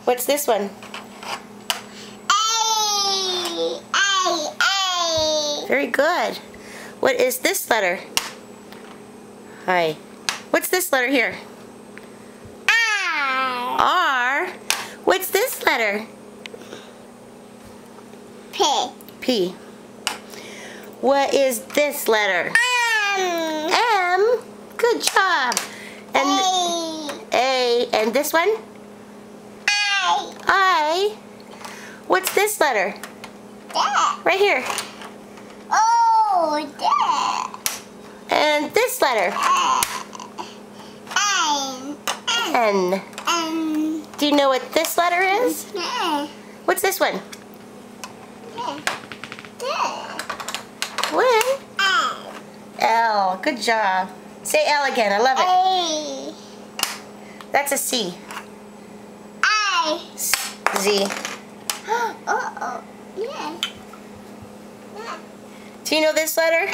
What's this one? A. Very good. What is this letter? Hi. What's this letter here? R. R. What's this letter? P. P. What is this letter? M. Good job. And A. And this one? I. What's this letter? That. Right here. Oh, that. And this letter? N. Do you know what this letter is? What's this one? When? L. Good job. Say L again. I love it. That's a C. Z. Yeah. Do you know this letter?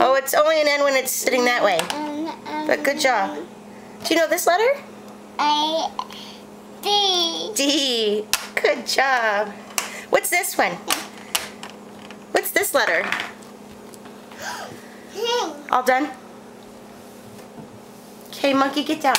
Oh, it's only an N when it's sitting that way. But good job. Do you know this letter? D. D. Good job. What's this one? What's this letter? All done? Okay, monkey, get down.